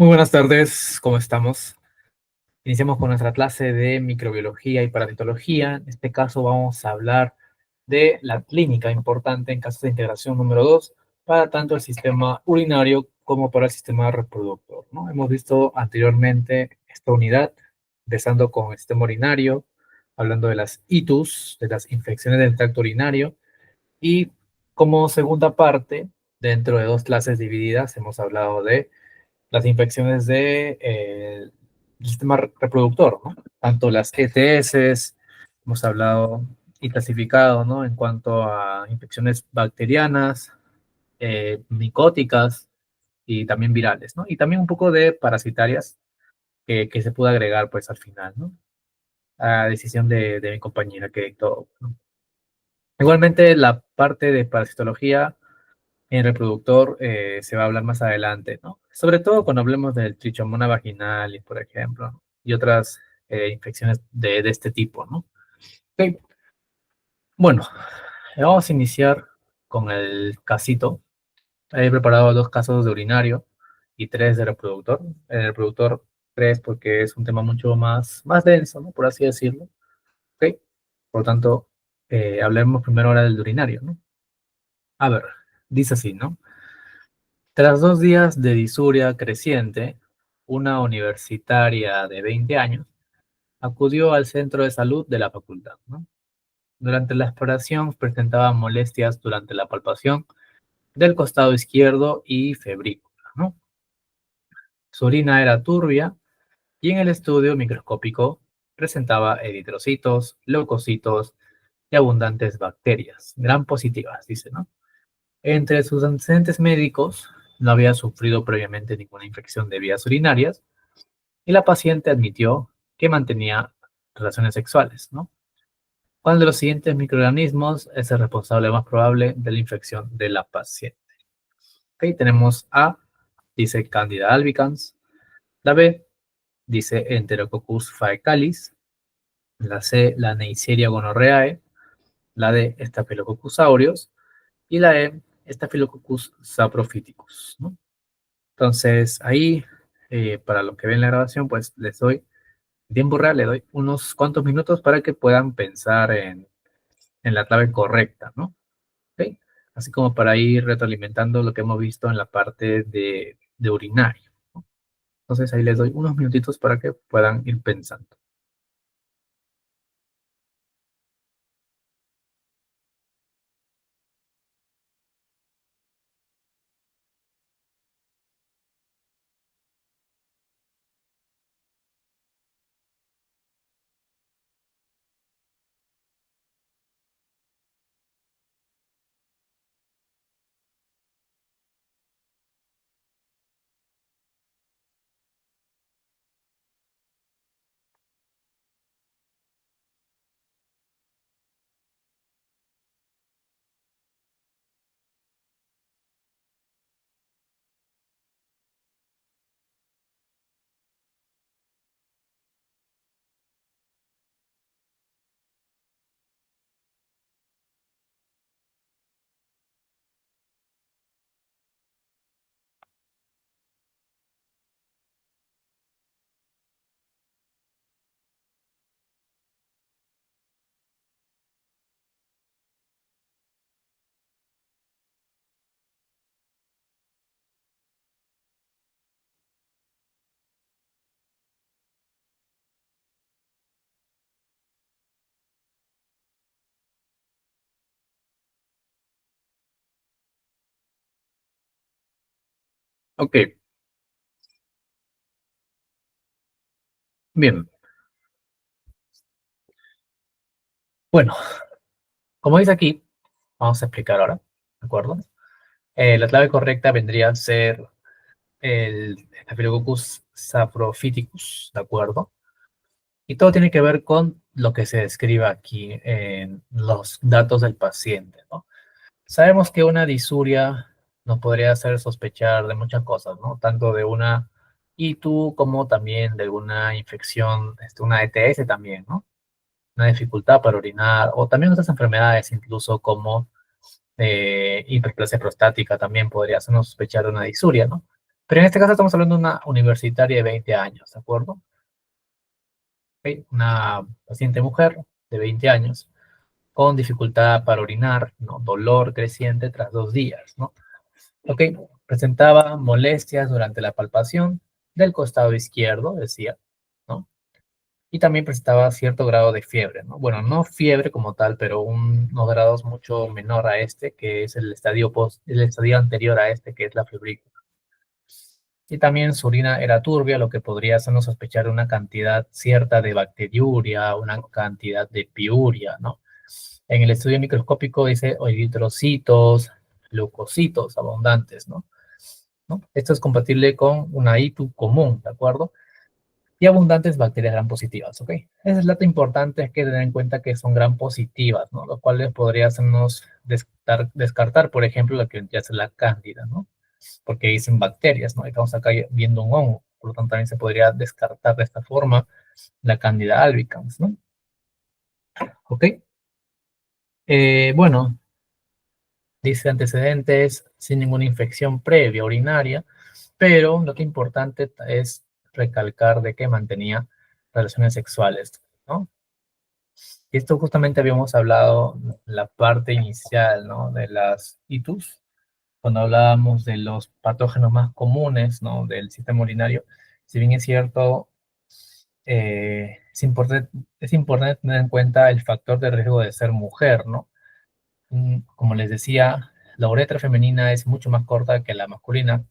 Muy buenas tardes, ¿cómo estamos? Iniciamos con nuestra clase de microbiología y parasitología. En este caso vamos a hablar de la clínica importante en casos de integración número 2 para tanto el sistema urinario como para el sistema reproductor, ¿no? Hemos visto anteriormente esta unidad, empezando con el sistema urinario, hablando de las ITUS, de las infecciones del tracto urinario, y como segunda parte, dentro de dos clases divididas, hemos hablado de las infecciones del sistema reproductor, ¿no? Tanto las ETS, hemos hablado y clasificado, ¿no? En cuanto a infecciones bacterianas, micóticas y también virales, ¿no? Y también un poco de parasitarias que se pudo agregar, pues, al final, ¿no? A decisión de mi compañera que dictó, ¿no? Igualmente, la parte de parasitología en reproductor se va a hablar más adelante, ¿no? Sobre todo cuando hablemos del trichomona vaginalis, por ejemplo, ¿no? Y otras infecciones de este tipo, ¿no? Ok. Bueno, vamos a iniciar con el casito. He preparado dos casos de urinario y tres de reproductor. El reproductor tres porque es un tema mucho más denso, ¿no? Por así decirlo. Ok. Por lo tanto, hablemos primero ahora del urinario, ¿no? A ver, dice así, ¿no? Tras 2 días de disuria creciente, una universitaria de 20 años acudió al centro de salud de la facultad, ¿no? Durante la exploración presentaba molestias durante la palpación del costado izquierdo y febrícula, ¿no? Su orina era turbia y en el estudio microscópico presentaba eritrocitos, leucocitos y abundantes bacterias, gran positivas, dice, ¿no? Entre sus antecedentes médicos, no había sufrido previamente ninguna infección de vías urinarias y la paciente admitió que mantenía relaciones sexuales, ¿no? ¿Cuál de los siguientes microorganismos es el responsable más probable de la infección de la paciente? Ok, tenemos A, dice Candida albicans, la B, dice Enterococcus faecalis, la C, la Neisseria gonorrhoeae, la D, Staphylococcus aureus, y la E, Staphylococcus saprophyticus, ¿no? Entonces, ahí, para lo que ven la grabación, pues les doy tiempo real, le doy unos cuantos minutos para que puedan pensar en la clave correcta, ¿no? ¿Ok? Así como para ir retroalimentando lo que hemos visto en la parte de urinario, ¿no? Entonces, ahí les doy unos minutitos para que puedan ir pensando. Ok, bien. Bueno, como dice aquí, vamos a explicar ahora, ¿de acuerdo? La clave correcta vendría a ser el Staphylococcus saprophyticus, ¿de acuerdo? Y todo tiene que ver con lo que se describe aquí en los datos del paciente, ¿no? Sabemos que una disuria nos podría hacer sospechar de muchas cosas, ¿no? Tanto de una ITU como también de una infección, una ETS también, ¿no? Una dificultad para orinar, o también otras enfermedades, incluso como hiperplasia prostática, también podría hacernos sospechar de una disuria, ¿no? Pero en este caso estamos hablando de una universitaria de 20 años, ¿de acuerdo? ¿Ok? Una paciente mujer de 20 años con dificultad para orinar, ¿no? Dolor creciente tras 2 días, ¿no? Ok, presentaba molestias durante la palpación del costado izquierdo, decía, ¿no? Y también presentaba cierto grado de fiebre, ¿no? Bueno, no fiebre como tal, pero unos grados mucho menor a este, que es el estadio anterior a este, que es la febrícula. Y también su orina era turbia, lo que podría hacernos sospechar de una cantidad cierta de bacteriuria, una cantidad de piuria, ¿no? En el estudio microscópico dice eritrocitos, leucocitos abundantes, ¿no? ¿No? Esto es compatible con una ITU común, ¿de acuerdo? Y abundantes bacterias gram positivas, ¿ok? Esa es la importante, es que tener en cuenta que son gram positivas, ¿no? Lo cual podría hacernos descartar, por ejemplo, la que ya es la cándida, ¿no? Porque dicen bacterias, ¿no? Estamos acá viendo un hongo, por lo tanto también se podría descartar de esta forma la cándida albicans, ¿no? ¿Ok? Bueno, dice antecedentes sin ninguna infección previa urinaria, pero lo que importante es recalcar de que mantenía relaciones sexuales, ¿no? Y esto justamente habíamos hablado en la parte inicial, ¿no? De las ITUs, cuando hablábamos de los patógenos más comunes, ¿no? Del sistema urinario. Si bien es cierto, es importante tener en cuenta el factor de riesgo de ser mujer, ¿no? Como les decía, la uretra femenina es mucho más corta que la masculina,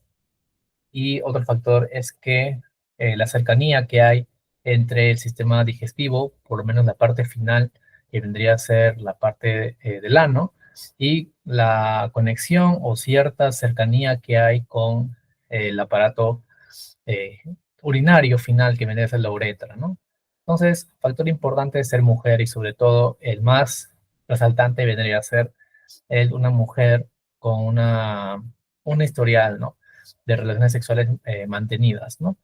y otro factor es que la cercanía que hay entre el sistema digestivo, por lo menos la parte final, que vendría a ser la parte del ano, y la conexión o cierta cercanía que hay con el aparato eh, urinario final, que vendría a ser la uretra, ¿no? Entonces, factor importante es ser mujer, y sobre todo el más resaltante vendría a ser una mujer con un historial, ¿no? De relaciones sexuales mantenidas, ¿no?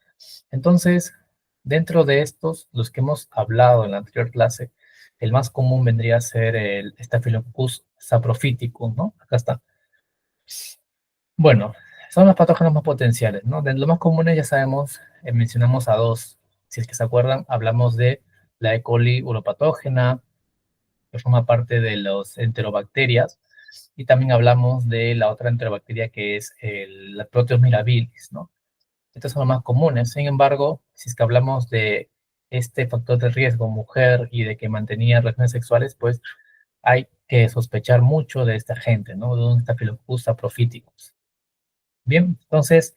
Entonces, dentro de estos, los que hemos hablado en la anterior clase, el más común vendría a ser el Staphylococcus saprophyticus, ¿no? Acá está. Bueno, son los patógenos más potenciales, ¿no? De los más comunes ya sabemos, mencionamos a dos. Si es que se acuerdan, hablamos de la E. coli uropatógena, que forma parte de los enterobacterias, y también hablamos de la otra enterobacteria que es la Proteus mirabilis, ¿no? Estos son los más comunes. Sin embargo, si es que hablamos de este factor de riesgo, mujer, y de que mantenía relaciones sexuales, pues hay que sospechar mucho de esta gente, ¿no? De un Staphylococcus saprophyticus. Bien, entonces,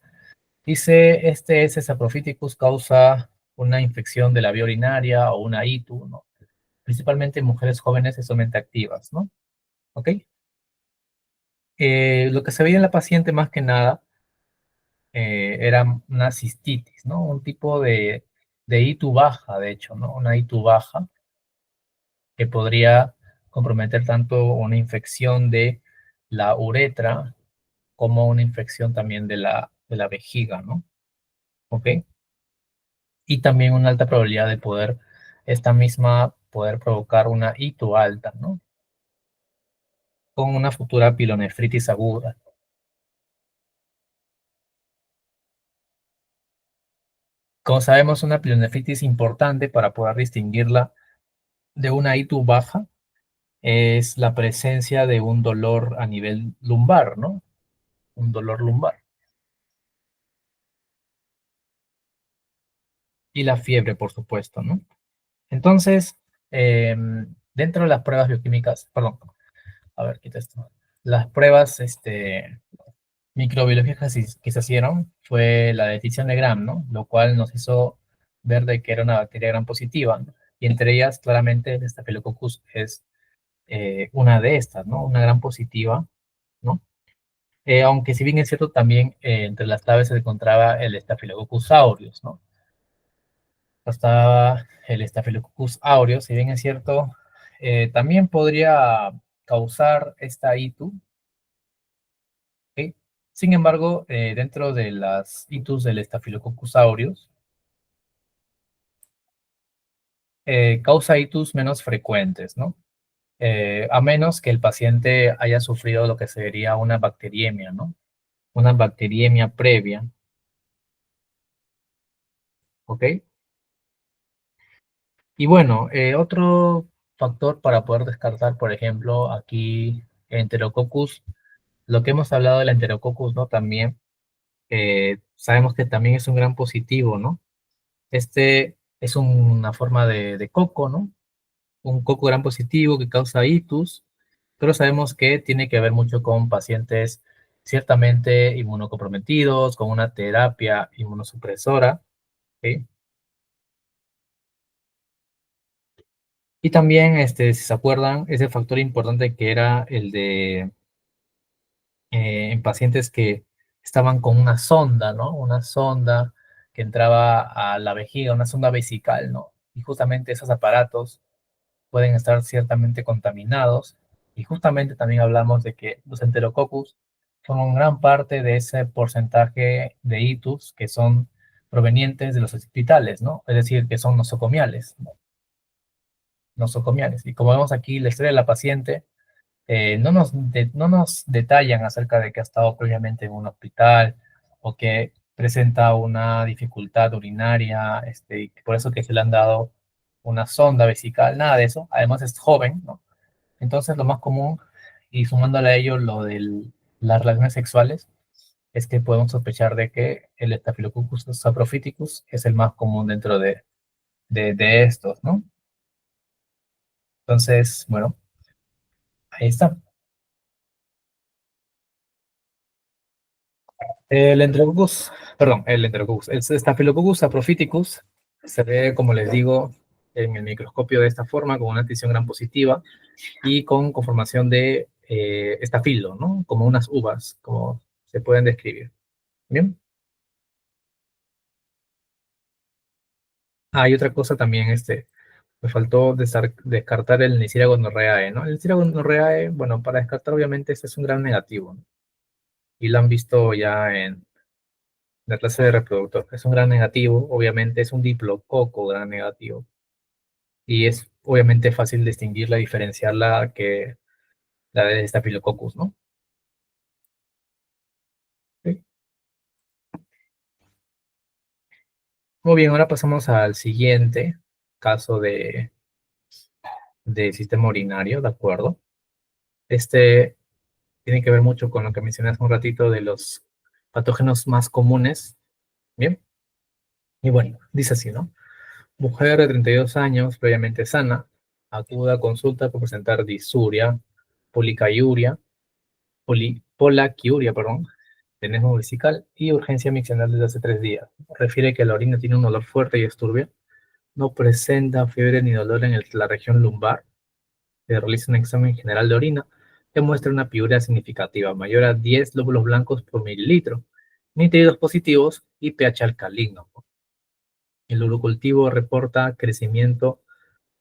dice, este S. saprophyticus causa una infección de la vía urinaria o una ITU, ¿no? Principalmente en mujeres jóvenes sexualmente activas, ¿no? ¿Ok? Lo que se veía en la paciente más que nada era una cistitis, ¿no? Un tipo de ITU baja, de hecho, ¿no? Una ITU baja que podría comprometer tanto una infección de la uretra como una infección también de la vejiga, ¿no? ¿Ok? Y también una alta probabilidad de esta misma poder provocar una ITU alta, ¿no? Con una futura pilonefritis aguda. Como sabemos, una pielonefritis importante para poder distinguirla de una ITU baja es la presencia de un dolor a nivel lumbar, ¿no? Un dolor lumbar. Y la fiebre, por supuesto, ¿no? Entonces, dentro de las pruebas bioquímicas, perdón, a ver, quita esto. Las pruebas microbiológicas que se hicieron fue la detección de Gram, ¿no? Lo cual nos hizo ver de que era una bacteria Gram positiva, ¿no? Y entre ellas, claramente, el Staphylococcus es una de estas, ¿no? Una gran positiva, ¿no? Aunque si bien es cierto, también entre las claves se encontraba el Staphylococcus aureus, ¿no? Estaba el Staphylococcus aureus, si bien es cierto, también podría causar esta ITU, ¿ok? Sin embargo, dentro de las ITUs del Staphylococcus aureus, causa ITUs menos frecuentes, ¿no? A menos que el paciente haya sufrido lo que sería una bacteriemia, ¿no? Una bacteriemia previa, ¿ok? Y bueno, otro factor para poder descartar, por ejemplo, aquí Enterococcus, lo que hemos hablado del Enterococcus, ¿no? También sabemos que también es un gran positivo, ¿no? Este es una forma de coco, ¿no? Un coco gran positivo que causa itus, pero sabemos que tiene que ver mucho con pacientes ciertamente inmunocomprometidos, con una terapia inmunosupresora, ¿ok? Y también, si se acuerdan, ese factor importante que era el de en pacientes que estaban con una sonda, ¿no? Una sonda que entraba a la vejiga, una sonda vesical, ¿no? Y justamente esos aparatos pueden estar ciertamente contaminados. Y justamente también hablamos de que los enterococcus son gran parte de ese porcentaje de itus que son provenientes de los hospitales, ¿no? Es decir, que son nosocomiales, ¿no? Nosocomiales. Y como vemos aquí, la historia de la paciente no nos detallan acerca de que ha estado previamente en un hospital o que presenta una dificultad urinaria, y por eso que se le han dado una sonda vesical, nada de eso. Además es joven, ¿no? Entonces lo más común, y sumándole a ello lo de las relaciones sexuales, es que podemos sospechar de que el Staphylococcus saprophyticus es el más común dentro de estos, ¿no? Entonces, bueno, ahí está. El Enterococcus, perdón, el Enterococcus, el Staphylococcus saprophyticus se ve, como les digo, en el microscopio de esta forma, con una adición gran positiva y con conformación de estafilo, ¿no? Como unas uvas, como se pueden describir. Bien. Ah, y otra cosa también, me faltó descartar el Neisseria gonorrheae, ¿no? El Neisseria gonorrheae, bueno, para descartar, obviamente, este es un gran negativo, ¿no? Y lo han visto ya en la clase de reproductor. Es un gran negativo, obviamente, es un diplococo gran negativo. Y es obviamente fácil distinguirla, diferenciarla que la de Staphylococcus, ¿no? Sí. Muy bien, ahora pasamos al siguiente caso de sistema urinario, ¿de acuerdo? Este tiene que ver mucho con lo que mencioné hace un ratito de los patógenos más comunes, ¿bien? Y bueno, dice así, ¿no? Mujer de 32 años, previamente sana, acude a consulta por presentar disuria, policaluria, polaquiuria, perdón, tenesmo vesical y urgencia miccional desde hace 3 días. Refiere que la orina tiene un olor fuerte y es turbia. No presenta fiebre ni dolor en la región lumbar. Se realiza un examen general de orina que muestra una piuria significativa, mayor a 10 glóbulos blancos por mililitro, nítridos positivos y pH alcalino. El urocultivo reporta crecimiento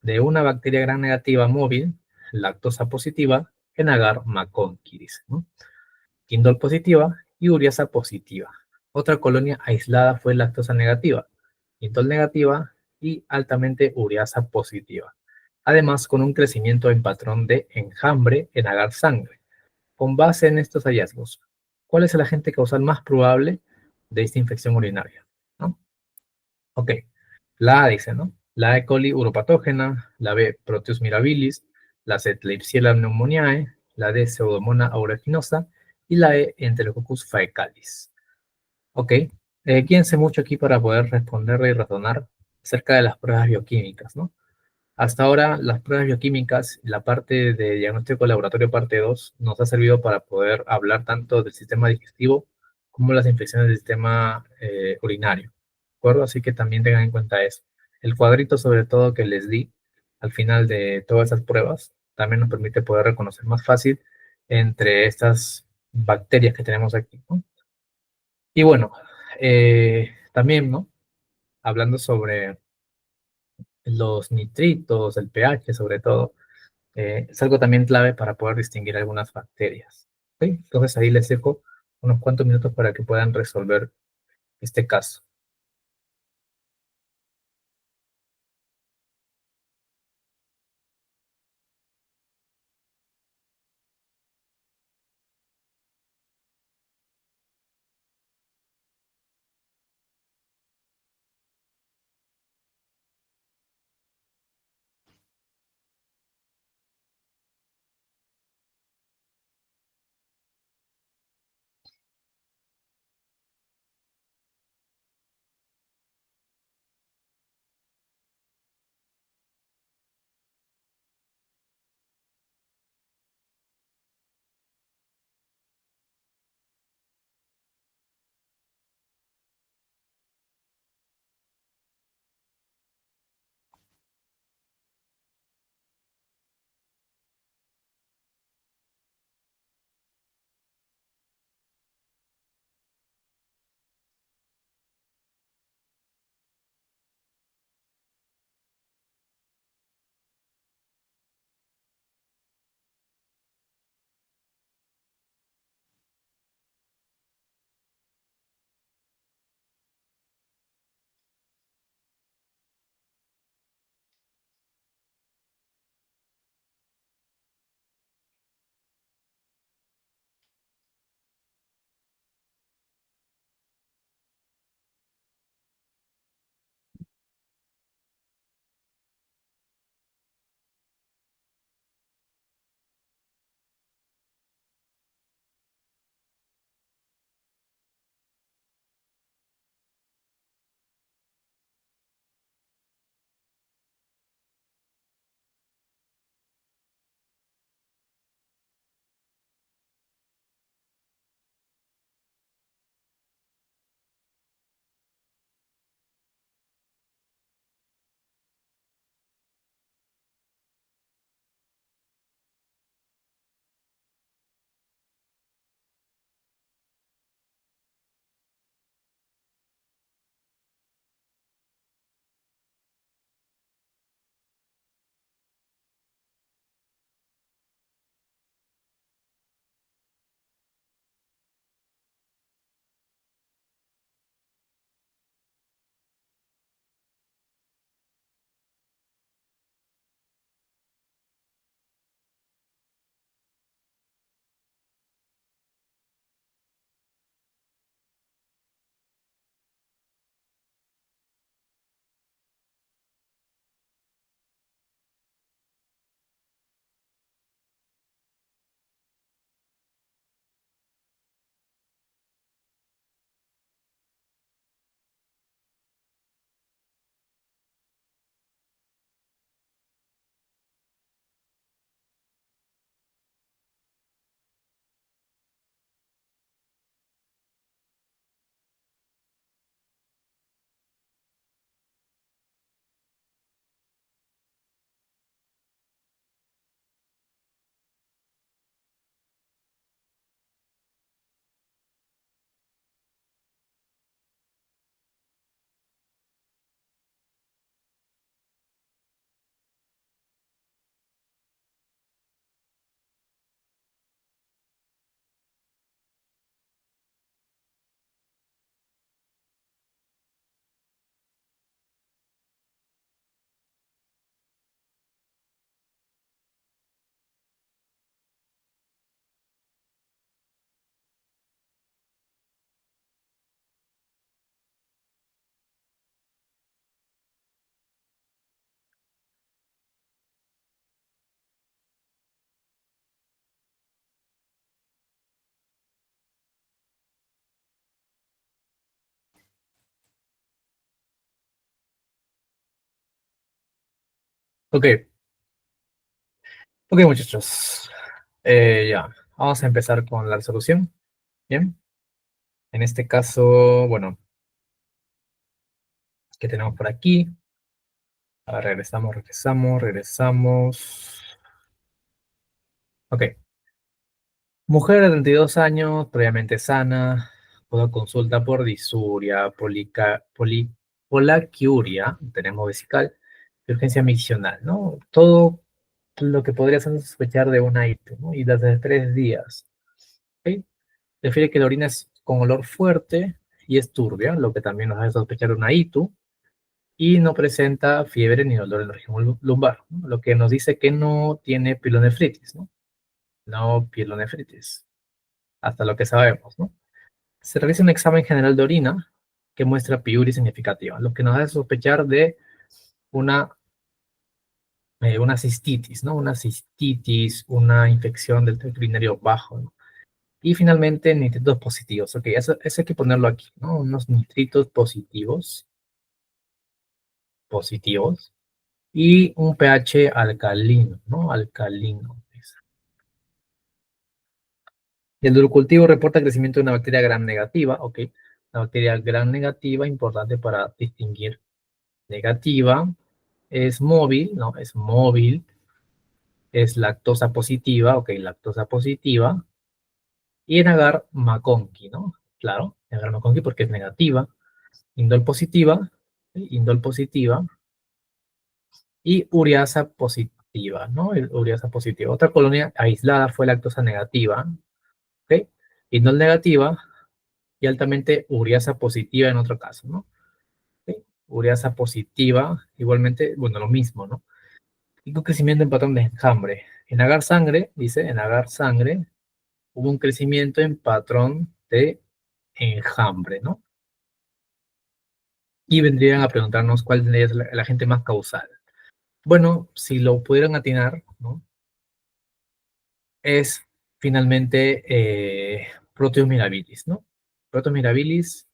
de una bacteria gram negativa móvil, lactosa positiva, en agar McConkey, dice, ¿no? Indol positiva y uriasa positiva. Otra colonia aislada fue lactosa negativa, indol negativa y altamente uriasa positiva. Además, con un crecimiento en patrón de enjambre en agar sangre. Con base en estos hallazgos, ¿cuál es el agente causal más probable de esta infección urinaria? ¿No? Ok, la A dice, ¿no? La E. coli uropatógena, la B. Proteus mirabilis, la C. Klebsiella pneumoniae, la D. Pseudomonas aeruginosa y la E. Enterococcus faecalis. Ok, quédense mucho aquí para poder responderle y razonar acerca de las pruebas bioquímicas, ¿no? Hasta ahora, las pruebas bioquímicas, la parte de diagnóstico laboratorio parte 2 nos ha servido para poder hablar tanto del sistema digestivo como las infecciones del sistema urinario. ¿De acuerdo? Así que también tengan en cuenta eso. El cuadrito, sobre todo, que les di al final de todas esas pruebas, también nos permite poder reconocer más fácil entre estas bacterias que tenemos aquí, ¿no? Y bueno, también, ¿no? Hablando sobre los nitritos, el pH sobre todo, es algo también clave para poder distinguir algunas bacterias. ¿Ok? Entonces ahí les dejo unos cuantos minutos para que puedan resolver este caso. Ok, ok muchachos. Ya, vamos a empezar con la resolución. Bien, en este caso, bueno, ¿qué tenemos por aquí? A ver, regresamos. Ok, mujer de 32 años, previamente sana, pudo consulta por disuria, polaquiuria, tenemos vesical, y urgencia miccional, ¿no? Todo lo que podría sospechar de una ITU, ¿no? Y desde 3 días. ¿Ok? Refiere que la orina es con olor fuerte y es turbia, lo que también nos hace sospechar una ITU, y no presenta fiebre ni dolor en la región lumbar, ¿no? Lo que nos dice que no tiene pielonefritis, ¿no? No pielonefritis, hasta lo que sabemos, ¿no? Se realiza un examen general de orina que muestra piuria significativa, lo que nos hace sospechar de una, una cistitis, ¿no? Una cistitis, una infección del tracto urinario bajo, ¿no? Y finalmente, nitritos positivos. Ok, eso hay que ponerlo aquí, ¿no? Unos nitritos positivos, y un pH alcalino, ¿no? Alcalino. Y el urocultivo reporta crecimiento de una bacteria gram negativa, ok. La bacteria gram negativa, importante para distinguir negativa, es móvil, ¿no? Es móvil, es lactosa positiva, ok, lactosa positiva, y en agar McConkey, ¿no? Claro, en agar McConkey porque es negativa, indol positiva, indol positiva, y ureasa positiva, ¿no? Ureasa positiva. Otra colonia aislada fue lactosa negativa, ¿ok? Indol negativa y altamente ureasa positiva en otro caso, ¿no? ¿Ok? Ureasa positiva, igualmente, bueno, lo mismo, ¿no? Y con crecimiento en patrón de enjambre. En agar sangre, dice, en agar sangre, hubo un crecimiento en patrón de enjambre, ¿no? Y vendrían a preguntarnos cuál es el agente más causal. Bueno, si lo pudieran atinar, ¿no? Es finalmente Proteus mirabilis, ¿no? Proteus mirabilis,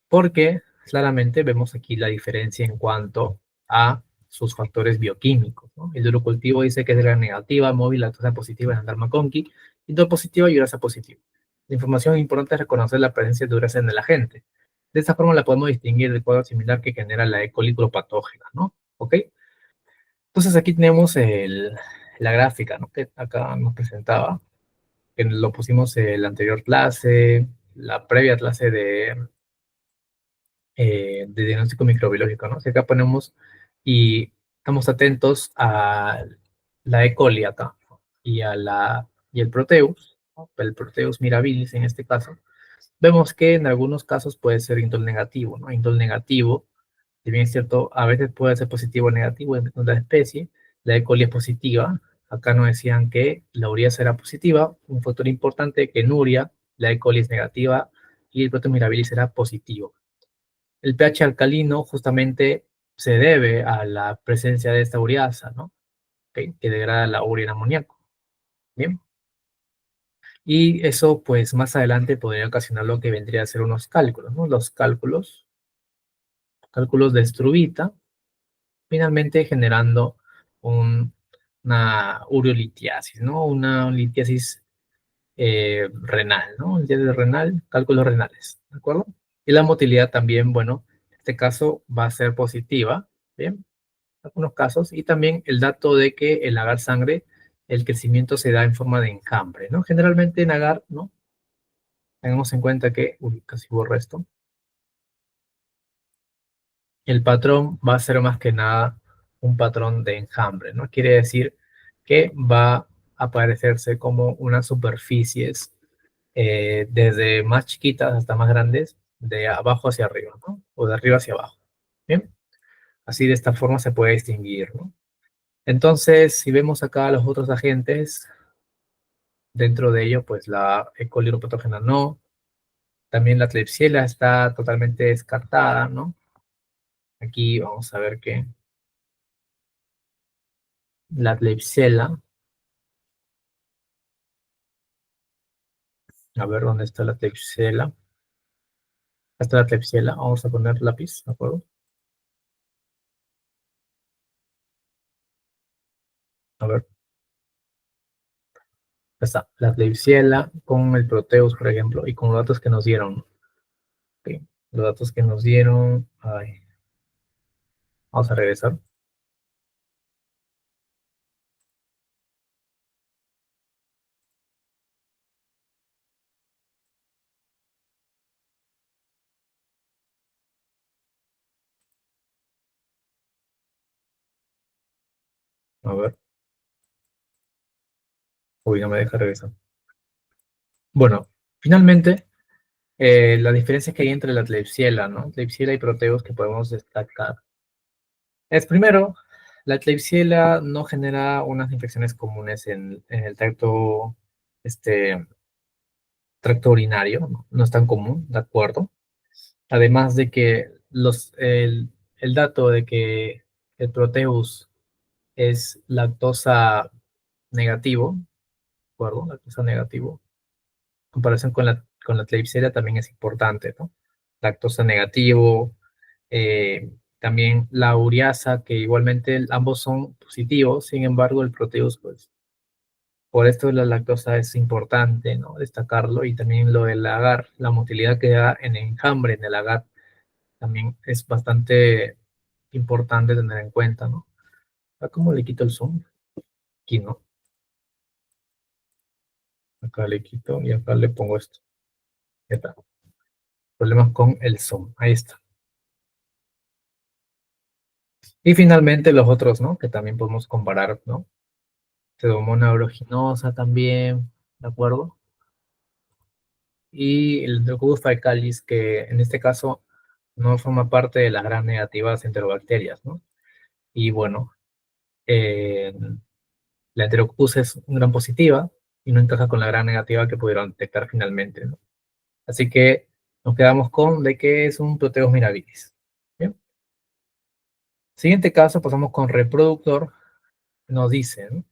porque claramente vemos aquí la diferencia en cuanto a sus factores bioquímicos, ¿no? El urocultivo dice que es gram negativa, móvil, lactosa positiva en Andar McConkey, indol positiva y urasa positiva. La información importante es reconocer la presencia de urasa en el agente. De esta forma la podemos distinguir del cuadro similar que genera la E. coli patógena, ¿no? ¿Ok? Entonces aquí tenemos la gráfica, ¿no? Que acá nos presentaba, que lo pusimos en la anterior clase, la previa clase de diagnóstico microbiológico, ¿no? Si acá ponemos y estamos atentos a la E. coli acá y el Proteus, ¿no? El Proteus mirabilis en este caso, vemos que en algunos casos puede ser indol negativo, ¿no? Indol negativo, si bien es cierto, a veces puede ser positivo o negativo en la especie. La E. coli es positiva. Acá nos decían que la ureasa era positiva, un factor importante que en urea la E. coli es negativa y el Proteus mirabilis era positivo. El pH alcalino justamente se debe a la presencia de esta ureasa, ¿no? Que degrada la urea en amoníaco. Bien. Y eso, pues, más adelante podría ocasionar lo que vendría a ser unos cálculos, ¿no? Los cálculos de Struvita, finalmente generando una ureolitiasis, ¿no? Una litiasis renal, ¿no? Litiasis renal, cálculos renales, ¿de acuerdo? Y la motilidad también, bueno, en este caso va a ser positiva, ¿bien? En algunos casos, y también el dato de que el agar sangre, el crecimiento se da en forma de enjambre, ¿no? Generalmente en agar, ¿no? Tengamos en cuenta que, uy, casi borro esto, el patrón va a ser más que nada un patrón de enjambre, ¿no? Quiere decir que va a aparecerse como unas superficies desde más chiquitas hasta más grandes, de abajo hacia arriba, ¿no? O de arriba hacia abajo. Bien, así de esta forma se puede distinguir, ¿no? Entonces, si vemos acá los otros agentes, dentro de ello, pues la E. coli patógena no, también la Klebsiella está totalmente descartada, ¿no? Aquí vamos a ver que la Klebsiella, a ver dónde está la Klebsiella. Está la Klebsiella, vamos a poner lápiz, ¿de acuerdo? A ver, está la Klebsiella con el Proteus, por ejemplo, y con los datos que nos dieron. Ok, los datos que nos dieron. Ay, vamos a regresar. A ver, uy, no me deja regresar. Bueno, finalmente, la diferencia que hay entre la Klebsiella, ¿no? Klebsiella y Proteus que podemos destacar es primero, la Klebsiella no genera unas infecciones comunes en el este, tracto urinario, ¿no? No es tan común, ¿de acuerdo? Además de que el dato de que el Proteus es lactosa negativo, ¿de acuerdo? Lactosa negativo, en comparación con la Klebsiella también es importante, ¿no? Lactosa negativo, también la ureasa, que igualmente ambos son positivos, sin embargo el Proteus, pues, por esto la lactosa es importante, ¿no? Destacarlo, y también lo del agar, la motilidad que da en enjambre en el agar, también es bastante importante tener en cuenta, ¿no? ¿Cómo le quito el zoom? Aquí, ¿no? Acá le quito y acá le pongo esto. Ya está. Problemas con el zoom. Ahí está. Y finalmente los otros, ¿no? Que también podemos comparar, ¿no? Pseudomonas aeruginosa también, ¿de acuerdo? Y el Enterococcus faecalis, que en este caso no forma parte de las gram negativas enterobacterias, ¿no? Y bueno, eh, la Enterococcus es una gran positiva y no encaja con la gram negativa que pudieron detectar finalmente, ¿no? Así que nos quedamos con de que es un Proteus mirabilis. ¿Bien? Siguiente caso, pasamos con reproductor. Nos dice, ¿no?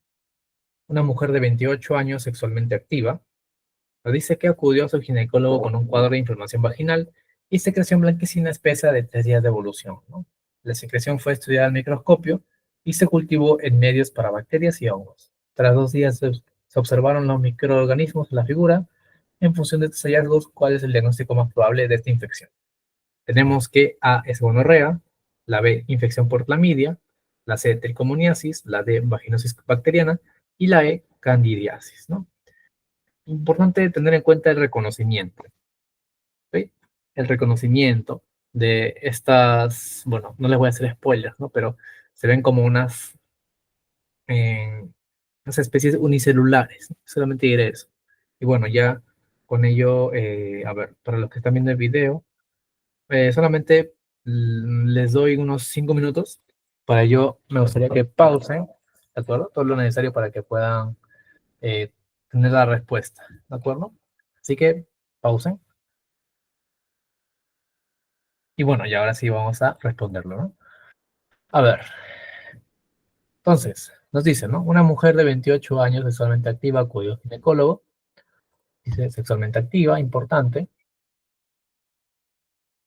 Una mujer de 28 años sexualmente activa. Nos dice que acudió a su ginecólogo con un cuadro de inflamación vaginal y secreción blanquecina espesa de 3 días de evolución, ¿no? La secreción fue estudiada al microscopio y se cultivó en medios para bacterias y hongos. Tras 2 días se observaron los microorganismos en la figura. En función de estos hallazgos, ¿cuál es el diagnóstico más probable de esta infección? Tenemos que A es gonorrea, la B infección por clamidia, la C tricomoniasis, la D vaginosis bacteriana y la E candidiasis, ¿no? Importante tener en cuenta el reconocimiento, ¿ok? El reconocimiento de estas, bueno, no les voy a hacer spoilers, ¿no? Pero se ven como eh, unas especies unicelulares, ¿no? Solamente diré eso. Y bueno, ya con ello, a ver, para los que están viendo el video, solamente les doy unos 5 minutos. Para ello, me gustaría que pausen, ¿de acuerdo? Todo lo necesario para que puedan eh, tener la respuesta, ¿de acuerdo? Así que pausen. Y bueno, y ahora sí vamos a responderlo, ¿no? A ver, entonces, nos dice, ¿no? Una mujer de 28 años sexualmente activa acudió al ginecólogo, dice sexualmente activa, importante,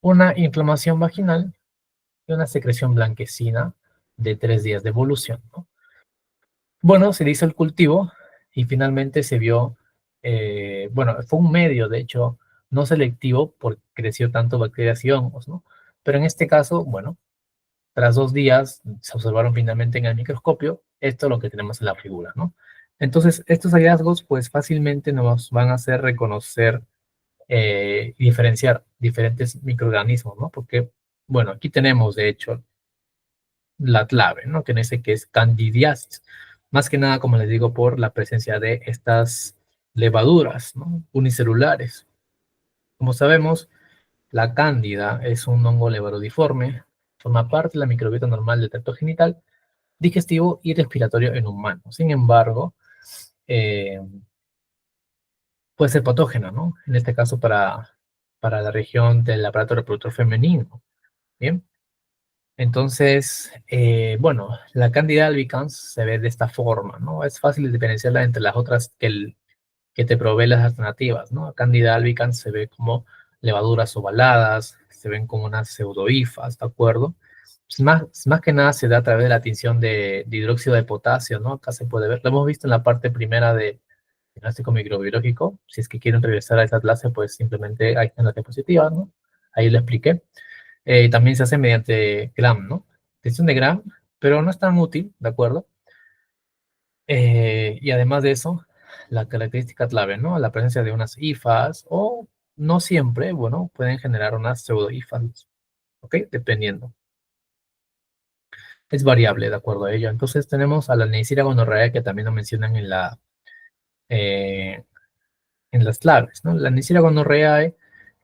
una inflamación vaginal y una secreción blanquecina de 3 días de evolución, ¿no? Bueno, se hizo el cultivo y finalmente se vio, bueno, fue un medio, de hecho, no selectivo porque creció tanto bacterias y hongos, ¿no? Pero en este caso, bueno, tras 2 días se observaron finalmente en el microscopio, esto es lo que tenemos en la figura, ¿no? Entonces, estos hallazgos, pues fácilmente nos van a hacer reconocer y diferenciar diferentes microorganismos, ¿no? Porque, bueno, aquí tenemos, de hecho, la clave, ¿no? Que en ese que es candidiasis. Más que nada, como les digo, por la presencia de estas levaduras, ¿no? Unicelulares. Como sabemos, la cándida es un hongo levadudiforme, forma parte de la microbiota normal del tracto genital, digestivo y respiratorio en humanos. Sin embargo, eh, puede ser patógeno, ¿no? En este caso para la región del aparato reproductor femenino. Bien. Entonces, bueno, la Candida albicans se ve de esta forma, ¿no? Es fácil diferenciarla entre las otras que te provee las alternativas, ¿no? Candida albicans se ve como levaduras ovaladas, se ven como unas pseudohifas, ¿de acuerdo? más que nada se da a través de la tinción de hidróxido de potasio, ¿no? Acá se puede ver, lo hemos visto en la parte primera de diagnóstico microbiológico. Si es que quieren regresar a esa clase, pues simplemente ahí está en la diapositiva, ¿no? Ahí lo expliqué. También se hace mediante Gram, ¿no? Tinción de Gram, pero no es tan útil, ¿de acuerdo? Y además de eso, la característica clave, ¿no? La presencia de unas hifas o no siempre, bueno, pueden generar unas pseudohifas, ¿ok? Dependiendo. Es variable de acuerdo a ello. Entonces tenemos a la Neisseria gonorrea que también lo mencionan eh, en las claves, ¿no? La Neisseria gonorreae,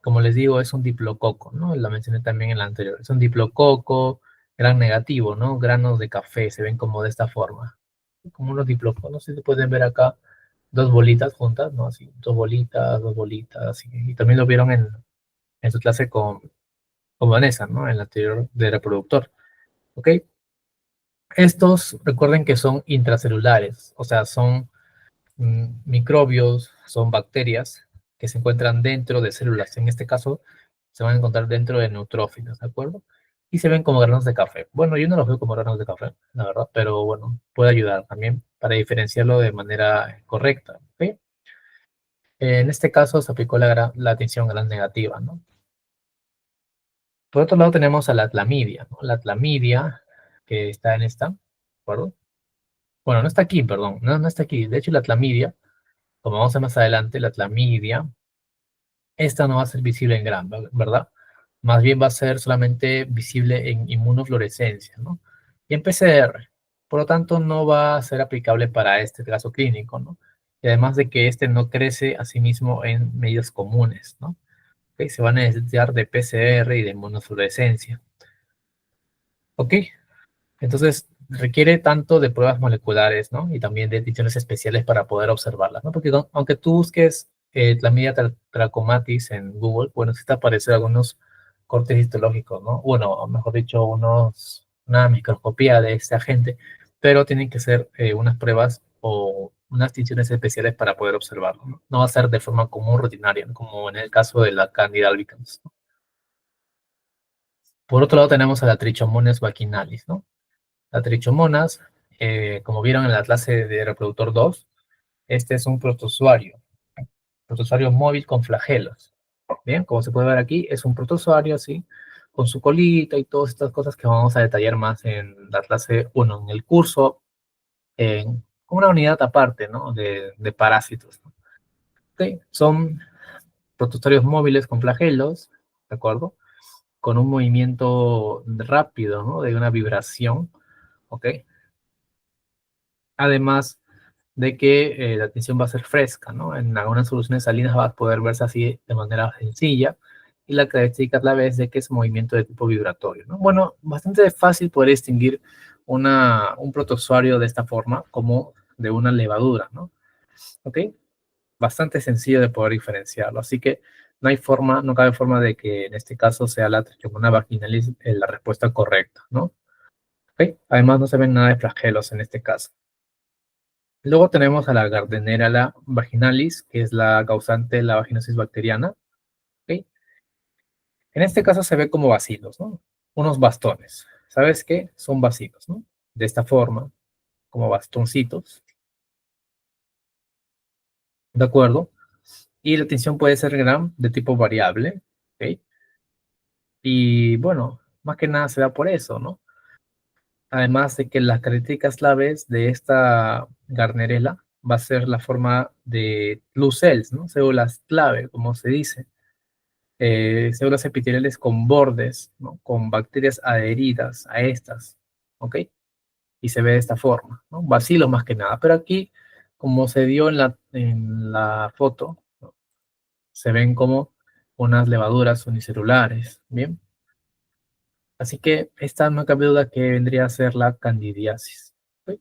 como les digo, es un diplococo, ¿no? La mencioné también en la anterior. Es un diplococo, gran negativo, ¿no? Granos de café, se ven como de esta forma. Como unos diplococos, no sé si pueden ver acá dos bolitas juntas, ¿no? Así, dos bolitas, así. Y también lo vieron en su clase con Vanessa, ¿no? En la anterior de reproductor, ¿ok? Estos, recuerden que son intracelulares, o sea, son microbios, son bacterias que se encuentran dentro de células. En este caso, se van a encontrar dentro de neutrófilos, ¿de acuerdo? Y se ven como granos de café. Bueno, yo no los veo como granos de café, la verdad, pero bueno, puede ayudar también para diferenciarlo de manera correcta, ¿ok? En este caso se aplicó la atención gran negativa, ¿no? Por otro lado tenemos a la clamidia, ¿no? La clamidia, que está en esta, ¿de acuerdo? Bueno, no está aquí, perdón, no está aquí. De hecho, la clamidia, como vamos a ver más adelante, la clamidia, esta no va a ser visible en gran, ¿verdad? Más bien va a ser solamente visible en inmunofluorescencia, ¿no? Y en PCR. Por lo tanto, no va a ser aplicable para este caso clínico, ¿no? Y además de que este no crece a sí mismo en medios comunes, ¿no? ¿Ok? Se van a necesitar de PCR y de inmunofluorescencia. ¿Ok? Entonces, requiere tanto de pruebas moleculares, ¿no? Y también de ediciones especiales para poder observarlas, ¿no? Porque aunque tú busques Chlamydia trachomatis en Google, bueno, sí te aparecen algunos cortes histológicos, ¿no? Bueno, o mejor dicho, una microscopía de este agente, pero tienen que ser unas pruebas o unas tinciones especiales para poder observarlo, ¿no? No va a ser de forma común, rutinaria, ¿no? Como en el caso de la Candida albicans, ¿no? Por otro lado, tenemos a la Trichomonas vaginalis, ¿no? La trichomonas, como vieron en la clase de reproductor 2, este es un protozoario móvil con flagelos. Bien, como se puede ver aquí, es un protozoario así, con su colita y todas estas cosas que vamos a detallar más en la clase 1, en el curso, en una unidad aparte, ¿no? De parásitos, ¿no? Okay. Son protozoarios móviles con flagelos, ¿de acuerdo? Con un movimiento rápido, ¿no? De una vibración, ¿ok? Además de que la tinción va a ser fresca, ¿no? En algunas soluciones salinas va a poder verse así de manera sencilla, y la característica clave es de que es movimiento de tipo vibratorio, ¿no? Bueno, bastante fácil poder distinguir un protozoario de esta forma como de una levadura, ¿no? ¿Ok? Bastante sencillo de poder diferenciarlo, así que no hay forma, no cabe forma de que en este caso sea la trichomona vaginalis la respuesta correcta, ¿no? ¿Ok? Además no se ven nada de flagelos en este caso. Luego tenemos a la Gardnerella vaginalis, que es la causante de la vaginosis bacteriana. ¿Ok? En este caso se ve como bacilos, ¿no? Unos bastones. ¿Sabes qué? Son bacilos, ¿no? De esta forma, como bastoncitos. ¿De acuerdo? Y la tensión puede ser gram de tipo variable. ¿Ok? Y bueno, más que nada se da por eso, ¿no? Además de que las características claves de esta Gardnerella va a ser la forma de clue cells, ¿no? Células clave, como se dice. Células epiteliales con bordes, ¿no? Con bacterias adheridas a estas, ¿ok? Y se ve de esta forma, ¿no? Bacilo más que nada, pero aquí, como se dio en la foto, ¿no? Se ven como unas levaduras unicelulares, ¿bien? Así que esta no cabe duda que vendría a ser la candidiasis. ¿Ok?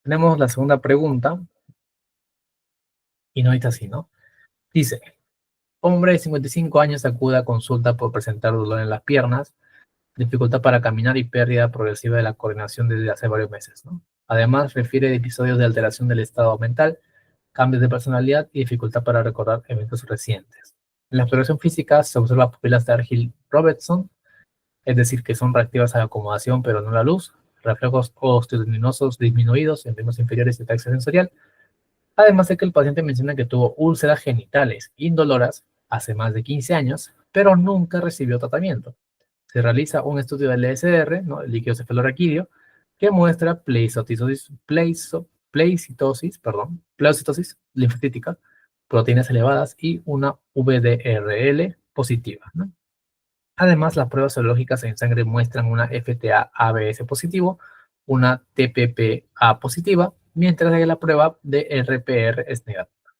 Tenemos la segunda pregunta, y no está así, ¿no? Dice, hombre de 55 años acude a consulta por presentar dolor en las piernas, dificultad para caminar y pérdida progresiva de la coordinación desde hace varios meses, ¿no? Además, refiere a episodios de alteración del estado mental, cambios de personalidad y dificultad para recordar eventos recientes. En la exploración física se observa pupilas de Argyll-Robertson, es decir, que son reactivas a la acomodación pero no a la luz, reflejos osteoluminosos disminuidos en miembros inferiores y taxia sensorial, además de que el paciente menciona que tuvo úlceras genitales indoloras hace más de 15 años, pero nunca recibió tratamiento. Se realiza un estudio del LSR, ¿no? El líquido cefalorraquídeo, que muestra pleisitosis linfocítica, proteínas elevadas y una VDRL positiva, ¿no? Además, las pruebas serológicas en sangre muestran una FTA-ABS positivo, una TPPA positiva, mientras que la prueba de RPR es negativa.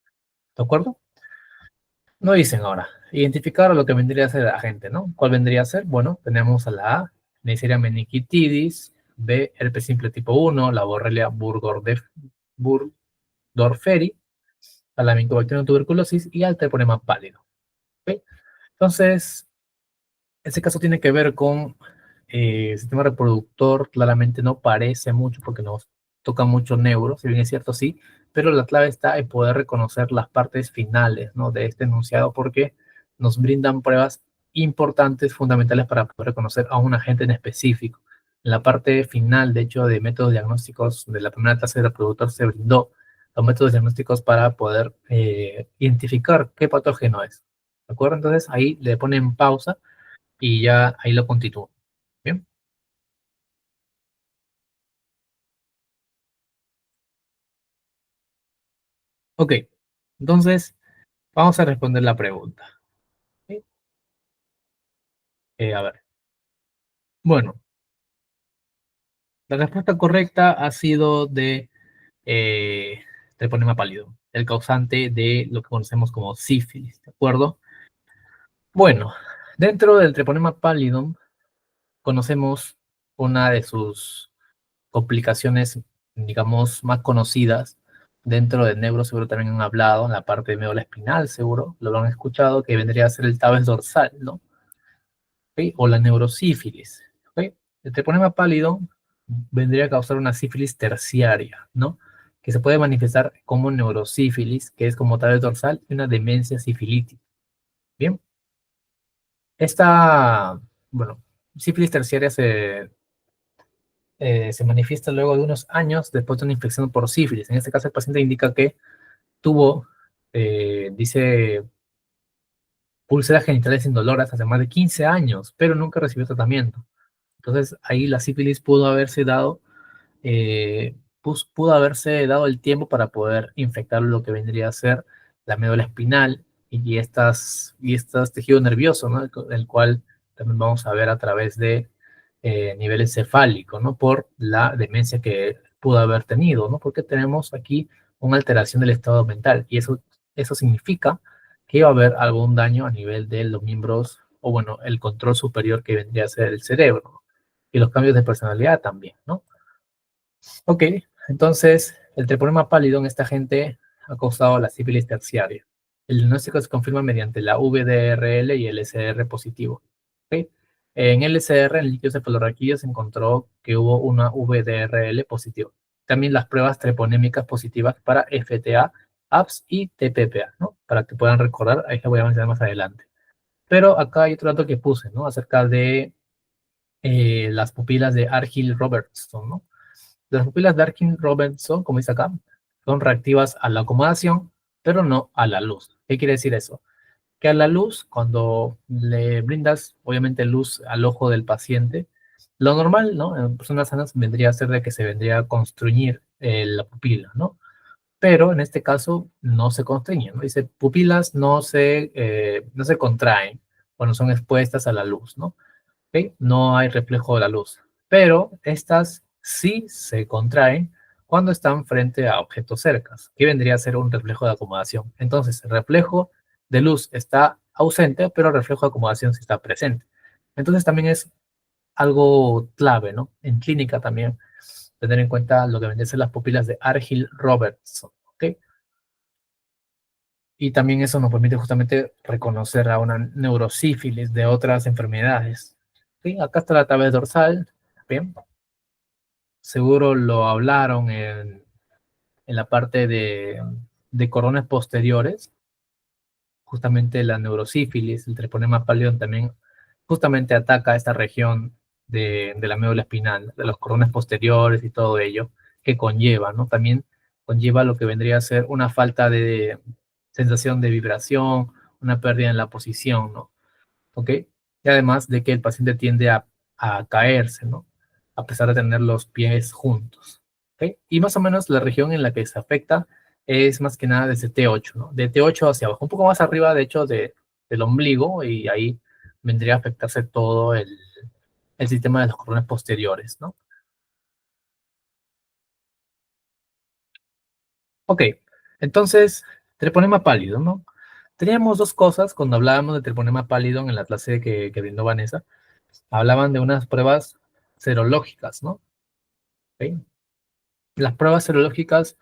¿De acuerdo? No dicen ahora. Identificar lo que vendría a ser el agente, ¿no? ¿Cuál vendría a ser? Bueno, tenemos a la A, Neisseria meningitis, B, herpes simple tipo 1, la Borrelia burgdorferi, a la Mycobacterium tuberculosis y al treponema pálido. ¿Ok? Entonces, este caso tiene que ver con el sistema reproductor, claramente no parece mucho porque nos toca mucho neuro, si bien es cierto, sí, pero la clave está en poder reconocer las partes finales, ¿no? De este enunciado porque nos brindan pruebas importantes, fundamentales para poder reconocer a un agente en específico. En la parte final, de hecho, de métodos diagnósticos de la primera clase de reproductor se brindó los métodos diagnósticos para poder identificar qué patógeno es. ¿De acuerdo? Entonces ahí le ponen pausa y ya ahí lo continúo. Bien, ok. Entonces, vamos a responder la pregunta. ¿Sí? A ver. Bueno, la respuesta correcta ha sido de treponema pálido, el causante de lo que conocemos como sífilis, ¿de acuerdo? Bueno, dentro del treponema pallidum conocemos una de sus complicaciones, digamos, más conocidas dentro del neuro, seguro también han hablado, en la parte de médula espinal, seguro, lo han escuchado, que vendría a ser el tabes dorsal, ¿no? ¿Ok? O la neurosífilis, ¿ok? El treponema pálido vendría a causar una sífilis terciaria, ¿no? Que se puede manifestar como neurosífilis, que es como tabes dorsal, y una demencia sifilítica, ¿bien? Esta, bueno, sífilis terciaria se manifiesta luego de unos años después de una infección por sífilis. En este caso, el paciente indica que tuvo, dice, úlceras genitales indoloras hace más de 15 años, pero nunca recibió tratamiento. Entonces, ahí la sífilis pudo haberse dado, pudo haberse dado el tiempo para poder infectar lo que vendría a ser la médula espinal y estas tejido nervioso, ¿no? El cual también vamos a ver a través de nivel encefálico, ¿no? Por la demencia que pudo haber tenido, ¿no? Porque tenemos aquí una alteración del estado mental y eso significa que iba a haber algún daño a nivel de los miembros, o bueno, el control superior que vendría a ser el cerebro y los cambios de personalidad también, ¿no? Ok, entonces el treponema pálido en esta gente ha causado la sífilis terciaria. El diagnóstico se confirma mediante la VDRL y el SR positivo. ¿Ok? En el SR, en el líquido cefalorraquídeo, se encontró que hubo una VDRL positivo. También las pruebas treponémicas positivas para FTA, APS y TPPA, ¿no? Para que puedan recordar, ahí se voy a mencionar más adelante. Pero acá hay otro dato que puse, ¿no? Acerca de las pupilas de Argyll-Robertson, ¿no? Las pupilas de Argyll-Robertson, como dice acá, son reactivas a la acomodación, pero no a la luz. ¿Qué quiere decir eso? Que a la luz, cuando le brindas, obviamente, luz al ojo del paciente, lo normal, ¿no? En personas sanas vendría a ser de que se vendría a constriñir la pupila, ¿no? Pero en este caso no se constriñe, ¿no? Dice, pupilas no se contraen cuando son expuestas a la luz, ¿no? ¿Ok? No hay reflejo de la luz, pero estas sí se contraen cuando están frente a objetos cercas, que vendría a ser un reflejo de acomodación. Entonces, el reflejo de luz está ausente, pero el reflejo de acomodación sí está presente. Entonces, también es algo clave, ¿no? En clínica también, tener en cuenta lo que vendrían a ser las pupilas de Argyll-Robertson, ¿ok? Y también eso nos permite justamente reconocer a una neurosífilis de otras enfermedades. ¿Sí? Acá está la tabla dorsal. Bien, seguro lo hablaron en la parte de coronas posteriores, justamente la neurosífilis, el treponema pallidum también justamente ataca esta región de la médula espinal, de los cordones posteriores y todo ello, que conlleva, ¿no? También conlleva lo que vendría a ser una falta de sensación de vibración, una pérdida en la posición, ¿no? ¿Ok? Y además de que el paciente tiende a caerse, ¿no? A pesar de tener los pies juntos. ¿Ok? Y más o menos la región en la que se afecta es más que nada desde T8, ¿no? De T8 hacia abajo, un poco más arriba, de hecho, del ombligo, y ahí vendría a afectarse todo el sistema de los cordones posteriores, ¿no? Ok, entonces, treponema pálido, ¿no? Teníamos dos cosas cuando hablábamos de treponema pálido en la clase que brindó Vanessa. Hablaban de unas pruebas serológicas, ¿no? ¿Ok? Las pruebas serológicas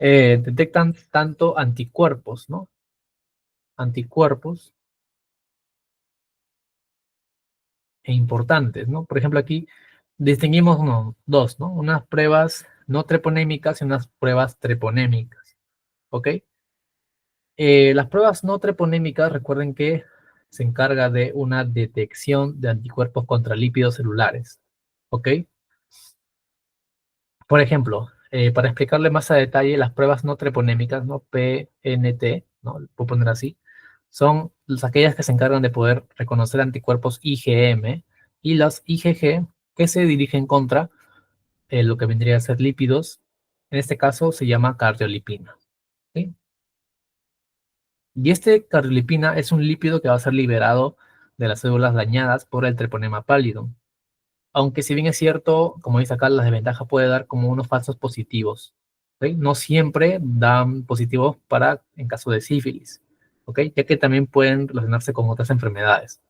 detectan tanto anticuerpos, ¿no? Anticuerpos e importantes, ¿no? Por ejemplo, aquí distinguimos dos, ¿no? Unas pruebas no treponémicas y unas pruebas treponémicas, ¿ok? Las pruebas no treponémicas, recuerden que se encarga de una detección de anticuerpos contra lípidos celulares, ¿ok? Por ejemplo, para explicarle más a detalle, las pruebas no treponémicas, ¿no? PNT, ¿no? Lo puedo poner así, son aquellas que se encargan de poder reconocer anticuerpos IgM y las IgG que se dirigen contra lo que vendría a ser lípidos. En este caso se llama cardiolipina, ¿sí? Y este cardiolipina es un lípido que va a ser liberado de las células dañadas por el treponema pálido. Aunque si bien es cierto, como dice acá, la desventaja puede dar como unos falsos positivos. ¿Ok? No siempre dan positivos para en caso de sífilis, ¿ok? Ya que también pueden relacionarse con otras enfermedades,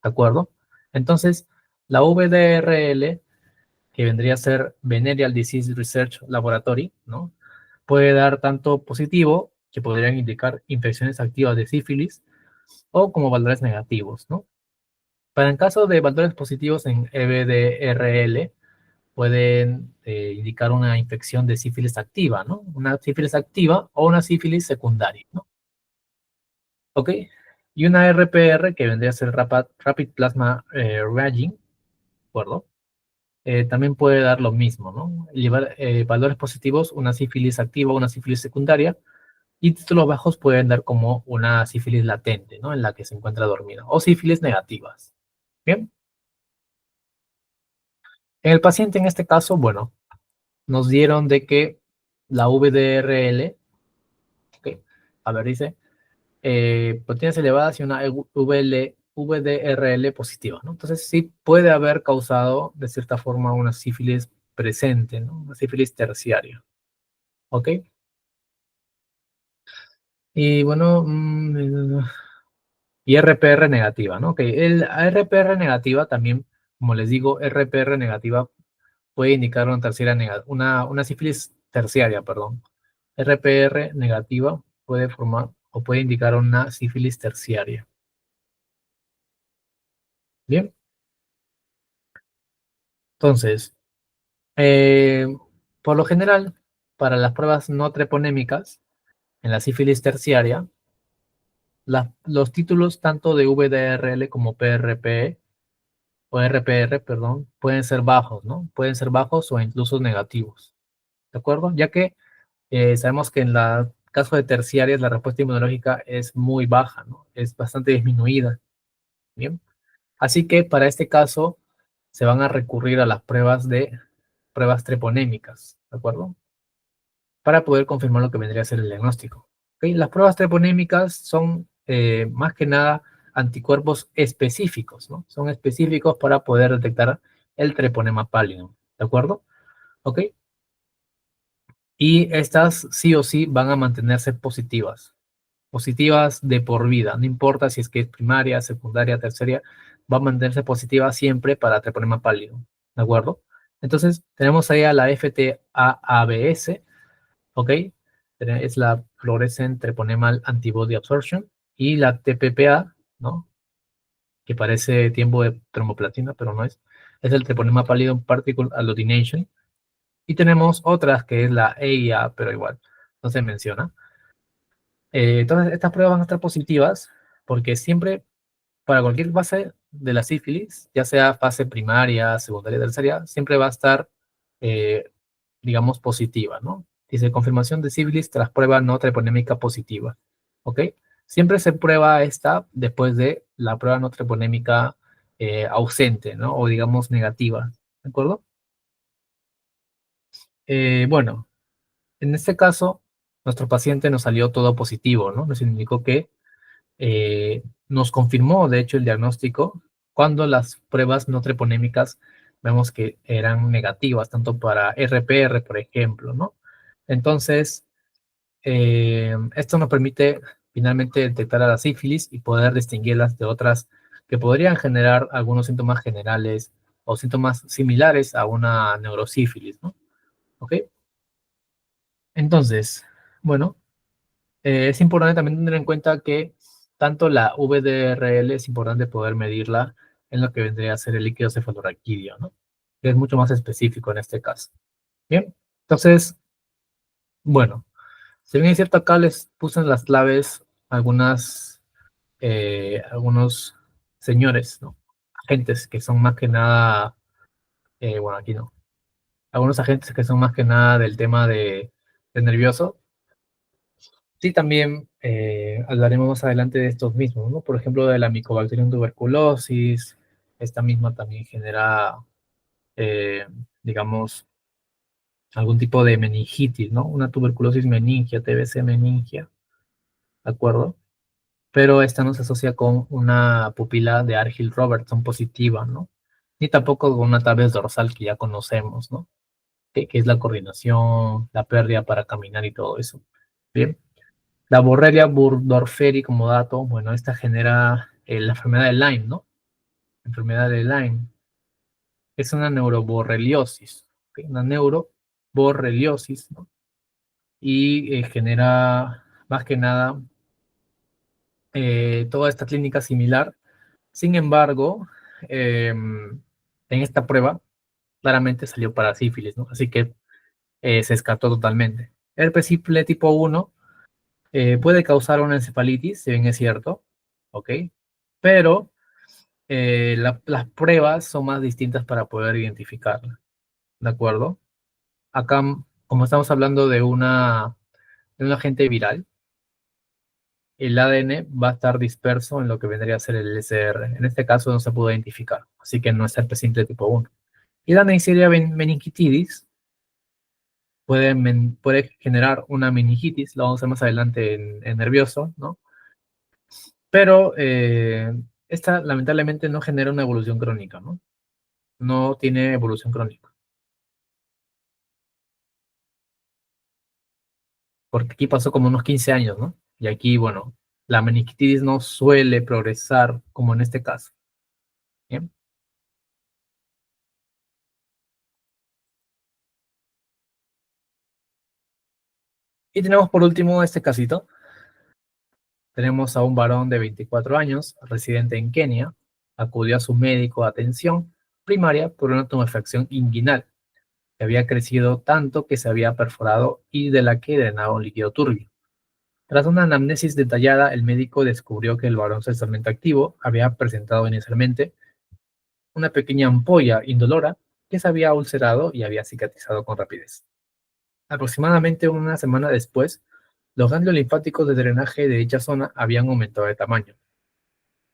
¿de acuerdo? Entonces, la VDRL, que vendría a ser Venereal Disease Research Laboratory, ¿no? Puede dar tanto positivo, que podrían indicar infecciones activas de sífilis, o como valores negativos, ¿no? Para en caso de valores positivos en EBDRL, pueden indicar una infección de sífilis activa, ¿no? Una sífilis activa o una sífilis secundaria, ¿no? ¿Ok? Y una RPR, que vendría a ser Rapid Plasma Reaging, ¿de acuerdo? También puede dar lo mismo, ¿no? Llevar valores positivos, una sífilis activa o una sífilis secundaria, y títulos bajos pueden dar como una sífilis latente, ¿no? En la que se encuentra dormida, o sífilis negativas. Bien. En el paciente, en este caso, bueno, nos dieron de que la VDRL, ¿ok? A ver, dice, proteínas elevadas y una VDRL positiva, ¿no? Entonces sí puede haber causado de cierta forma una sífilis presente, ¿no? Una sífilis terciaria, ¿ok? Y bueno, y RPR negativa, ¿no? Ok, el RPR negativa también, como les digo, RPR negativa puede indicar una terciaria una sífilis terciaria, perdón. RPR negativa puede formar o puede indicar una sífilis terciaria. Bien, entonces, Eh, por lo general, para las pruebas no treponémicas, en la sífilis terciaria, los títulos tanto de VDRL como PRP o RPR, perdón, pueden ser bajos, ¿no? Pueden ser bajos o incluso negativos, ¿de acuerdo? Ya que sabemos que en el caso de terciarias la respuesta inmunológica es muy baja, ¿no? Es bastante disminuida, ¿bien? Así que para este caso se van a recurrir a las pruebas treponémicas, ¿de acuerdo? Para poder confirmar lo que vendría a ser el diagnóstico. ¿Okay? Las pruebas treponémicas son más que nada anticuerpos específicos, ¿no? Son específicos para poder detectar el treponema pallidum, ¿de acuerdo? ¿Ok? Y estas sí o sí van a mantenerse positivas, positivas de por vida, no importa si es que es primaria, secundaria, terciaria, va a mantenerse positiva siempre para treponema pallidum, ¿de acuerdo? Entonces, tenemos ahí a la FTAABS, ¿ok? Es la Fluorescent Treponemal Antibody Absorption y la TPPA, ¿no? Que parece tiempo de tromoplatina, pero no es. Es el Treponema Pallidum Particle Agglutination. Y tenemos otras que es la EIA, pero igual, no se menciona. Entonces, estas pruebas van a estar positivas porque siempre, para cualquier fase de la sífilis, ya sea fase primaria, secundaria, terciaria, siempre va a estar, eh, digamos, positiva, ¿no? Dice confirmación de sífilis tras prueba no treponémica positiva, ¿ok? Siempre se prueba esta después de la prueba no treponémica ausente, ¿no? O digamos negativa, ¿de acuerdo? Bueno, en este caso, nuestro paciente nos salió todo positivo, ¿no? Nos indicó que nos confirmó, de hecho, el diagnóstico cuando las pruebas no treponémicas vemos que eran negativas, tanto para RPR, por ejemplo, ¿no? Entonces, esto nos permite finalmente detectar a la sífilis y poder distinguirlas de otras que podrían generar algunos síntomas generales o síntomas similares a una neurosífilis, ¿no? ¿Ok? Entonces, bueno, es importante también tener en cuenta que tanto la VDRL es importante poder medirla en lo que vendría a ser el líquido cefalorraquídeo, ¿no? Que es mucho más específico en este caso. Bien, entonces, bueno, si bien es cierto, acá les puse en las claves algunos señores, ¿no? Agentes que son más que nada, bueno, aquí no, algunos agentes que son más que nada del tema de nervioso. Sí, también hablaremos más adelante de estos mismos, ¿no? Por ejemplo, de la Mycobacterium tuberculosis. Esta misma también genera, eh, digamos, algún tipo de meningitis, ¿no? Una tuberculosis meningia, TBC meningia, ¿de acuerdo? Pero esta no se asocia con una pupila de Argyll-Robertson positiva, ¿no? Ni tampoco con una tabes dorsal que ya conocemos, ¿no? Que es la coordinación, la pérdida para caminar y todo eso. Bien. La Borrelia burgdorferi como dato, bueno, esta genera la enfermedad de Lyme, ¿no? La enfermedad de Lyme es una neuroborreliosis, ¿ok? Una neuroborreliosis, ¿no? Y genera más que nada toda esta clínica similar. Sin embargo, en esta prueba claramente salió para sífilis, ¿no? Así que se descartó totalmente. Herpes simple tipo 1 puede causar una encefalitis, si bien es cierto, ¿ok? Pero las pruebas son más distintas para poder identificarla, ¿de acuerdo? Acá, como estamos hablando de un agente viral, el ADN va a estar disperso en lo que vendría a ser el SR. En este caso no se pudo identificar, así que no es herpes simple tipo 1. Y la Neisseria meningitidis puede generar una meningitis, lo vamos a ver más adelante en nervioso, ¿no? Pero esta lamentablemente no genera una evolución crónica, ¿no? No tiene evolución crónica. Porque aquí pasó como unos 15 años, ¿no? Y aquí, bueno, la meningitis no suele progresar como en este caso. ¿Bien? Y tenemos por último este casito. Tenemos a un varón de 24 años, residente en Kenia, acudió a su médico de atención primaria por una tumefacción inguinal que había crecido tanto que se había perforado y de la que drenaba un líquido turbio. Tras una anamnesis detallada, el médico descubrió que el varón sexualmente activo había presentado inicialmente una pequeña ampolla indolora que se había ulcerado y había cicatrizado con rapidez. Aproximadamente una semana después, los ganglios linfáticos de drenaje de dicha zona habían aumentado de tamaño.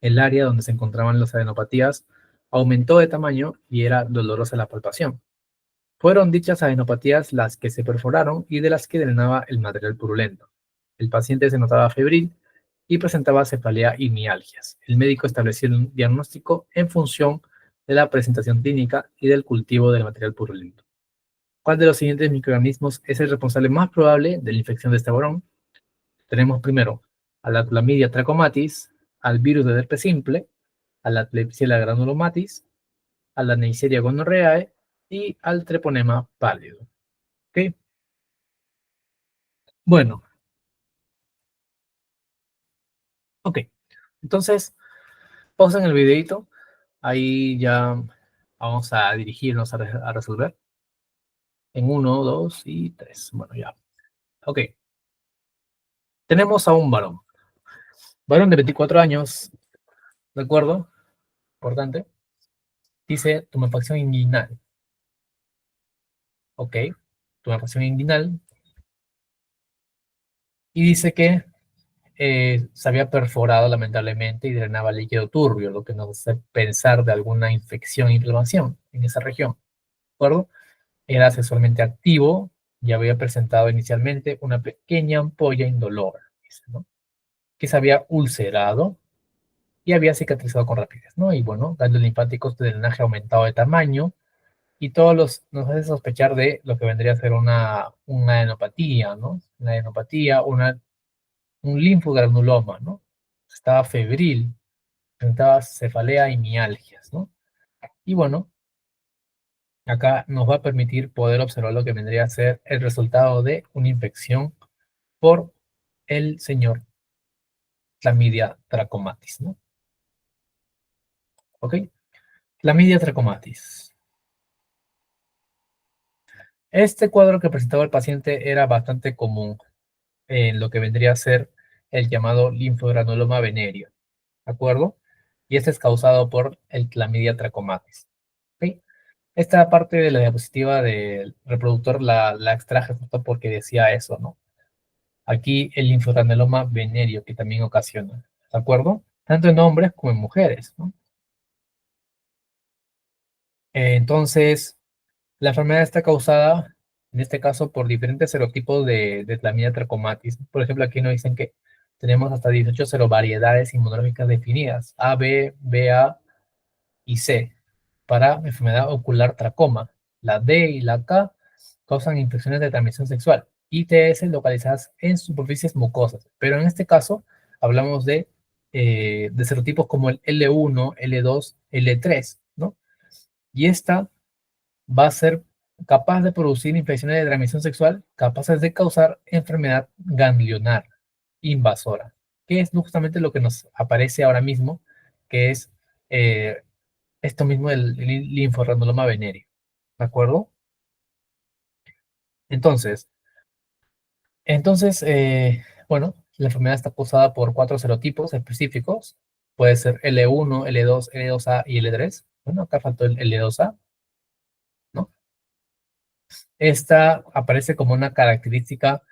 El área donde se encontraban las adenopatías aumentó de tamaño y era dolorosa la palpación. Fueron dichas adenopatías las que se perforaron y de las que drenaba el material purulento. El paciente se notaba febril y presentaba cefalea y mialgias. El médico estableció un diagnóstico en función de la presentación clínica y del cultivo del material purulento. ¿Cuál de los siguientes microorganismos es el responsable más probable de la infección de este varón? Tenemos primero a la clamidia trachomatis, al virus de herpes simple, a la Klebsiella granulomatis, a la Neisseria gonorrhoeae y al treponema pálido. ¿Ok? Bueno, ok. Entonces, pausen el videito. Ahí ya vamos a dirigirnos a resolver. En uno, dos y tres. Bueno, ya. Ok. Tenemos a un varón de 24 años, ¿de acuerdo? Importante. Dice tumefacción inguinal. Ok, tumefacción inguinal. Y dice que se había perforado lamentablemente y drenaba líquido turbio, lo que nos hace pensar de alguna infección e inflamación en esa región, ¿de acuerdo? Era sexualmente activo y había presentado inicialmente una pequeña ampolla indolora, dice, ¿no? Que se había ulcerado y había cicatrizado con rapidez, ¿no? Y bueno, ganglios linfáticos de drenaje aumentado de tamaño y nos hace sospechar de lo que vendría a ser una adenopatía, ¿no? Una adenopatía, un linfogranuloma, ¿no? Estaba febril, presentaba cefalea y mialgias, ¿no? Y bueno, acá nos va a permitir poder observar lo que vendría a ser el resultado de una infección por el señor Chlamydia trachomatis, ¿no? ¿Ok? Chlamydia trachomatis. Este cuadro que presentaba el paciente era bastante común en lo que vendría a ser el llamado linfogranuloma venéreo, ¿de acuerdo? Y este es causado por el Chlamydia trachomatis, ¿ok? Esta parte de la diapositiva del reproductor la extraje justo porque decía eso, ¿no? Aquí el linfogranuloma venéreo que también ocasiona, ¿de acuerdo? Tanto en hombres como en mujeres, ¿no? Entonces, la enfermedad está causada, en este caso, por diferentes serotipos de Chlamydia trachomatis. Por ejemplo, aquí nos dicen que tenemos hasta 18 serovariedades inmunológicas definidas, A, B, BA y C, para enfermedad ocular tracoma. La D y la K causan infecciones de transmisión sexual, ITS localizadas en superficies mucosas, pero en este caso hablamos de serotipos como el L1, L2, L3, ¿no? Y esta va a ser capaz de producir infecciones de transmisión sexual capaces de causar enfermedad ganglionar invasora, que es justamente lo que nos aparece ahora mismo, que es eh, esto mismo el linfogranuloma venéreo, ¿de acuerdo? Entonces, bueno, la enfermedad está causada por 4 serotipos específicos, puede ser L1, L2, L2A y L3. Bueno, acá faltó el L2A, ¿no? Esta aparece como una característica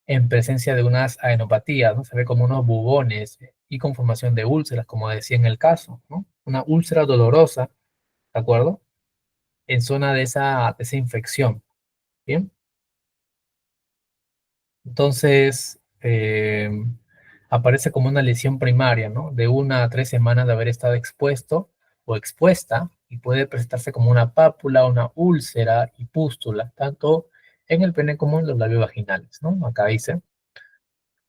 en presencia de unas adenopatías, ¿no? Se ve como unos bubones y con formación de úlceras, como decía en el caso, ¿no? Una úlcera dolorosa, ¿de acuerdo? En zona de esa infección, ¿bien? Entonces, aparece como una lesión primaria, ¿no? De 1 a 3 semanas de haber estado expuesto o expuesta y puede presentarse como una pápula, una úlcera y pústula, tanto en el pene como en los labios vaginales, ¿no? Acá dice.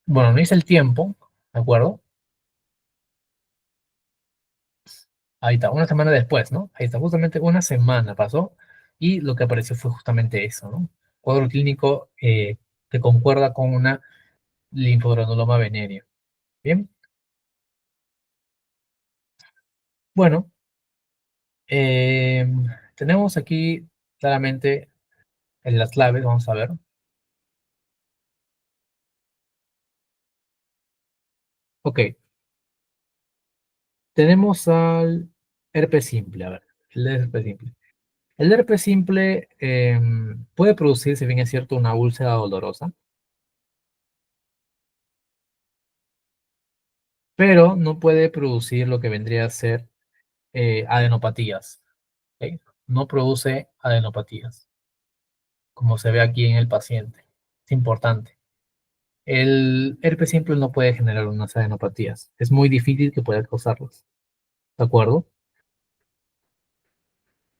Bueno, no dice el tiempo, ¿de acuerdo? Ahí está, 1 semana después, ¿no? Ahí está, justamente 1 semana pasó y lo que apareció fue justamente eso, ¿no? Cuadro clínico que concuerda con una linfogranuloma venéreo. Bien, bueno, Eh, tenemos aquí claramente en las claves, vamos a ver. Ok, tenemos al herpes simple, a ver, el herpes simple. El herpes simple puede producir, si bien es cierto, una úlcera dolorosa, pero no puede producir lo que vendría a ser adenopatías, ¿ok? No produce adenopatías, como se ve aquí en el paciente. Es importante. El herpes simple no puede generar unas adenopatías. Es muy difícil que pueda causarlas. ¿De acuerdo?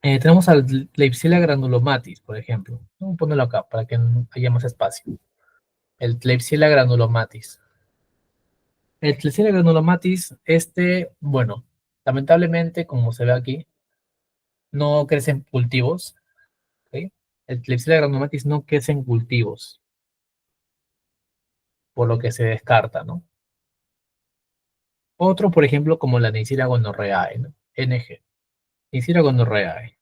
Tenemos al Klebsiella granulomatis, por ejemplo. Vamos a ponerlo acá para que haya más espacio. El Klebsiella granulomatis. El Klebsiella granulomatis, bueno, lamentablemente, como se ve aquí, no crece en cultivos. ¿Ok? El Klebsiella granulomatis no crece en cultivos, por lo que se descarta, ¿no? Otro, por ejemplo, como la Neisseria gonorrhoeae, ¿no? NG. Neisseria gonorrhoeae.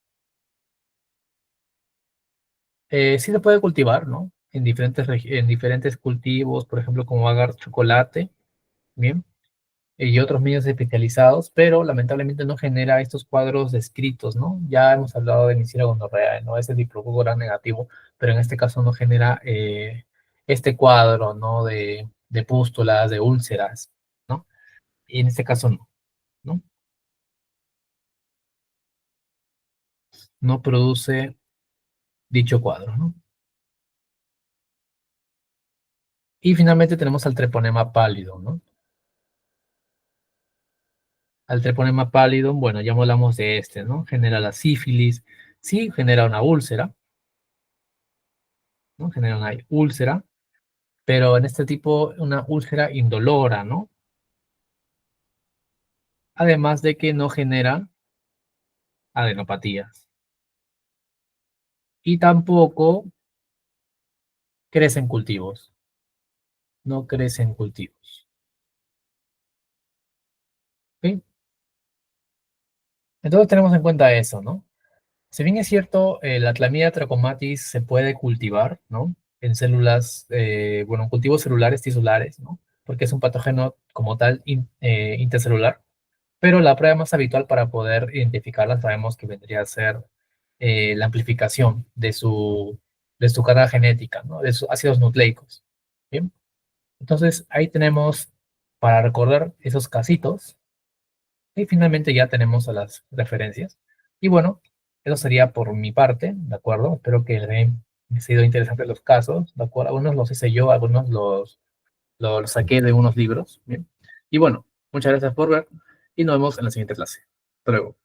Sí se puede cultivar, ¿no? en diferentes cultivos, por ejemplo, como agar chocolate, ¿bien? Y otros medios especializados, pero lamentablemente no genera estos cuadros descritos, ¿no? Ya hemos hablado de Neisseria gonorrea, ¿no? Ese diplococco gran negativo, pero en este caso no genera este cuadro, ¿no? De pústulas, de úlceras, ¿no? Y en este caso no, ¿no? No produce dicho cuadro, ¿no? Y finalmente tenemos al treponema pálido, ¿no? Al treponema pálido, bueno, ya hablamos de este, ¿no? Genera la sífilis, sí, genera una úlcera, ¿no? Genera una úlcera, pero en este tipo una úlcera indolora, ¿no? Además de que no genera adenopatías y tampoco crece en cultivos, no crece en cultivos. ¿Sí? Entonces tenemos en cuenta eso, ¿no? Si bien es cierto, la Chlamydia trachomatis se puede cultivar, ¿no? En células, bueno, en cultivos celulares tisulares, ¿no? Porque es un patógeno como tal intercelular. Pero la prueba más habitual para poder identificarla sabemos que vendría a ser la amplificación de su carga genética, ¿no? De sus ácidos nucleicos. ¿Bien? Entonces ahí tenemos para recordar esos casitos y finalmente ya tenemos a las referencias. Y bueno, eso sería por mi parte, ¿de acuerdo? Espero que les hayan sido interesantes los casos, ¿de acuerdo? Algunos los hice yo, algunos los saqué de unos libros, ¿bien? Y bueno, muchas gracias por ver y nos vemos en la siguiente clase. Hasta luego.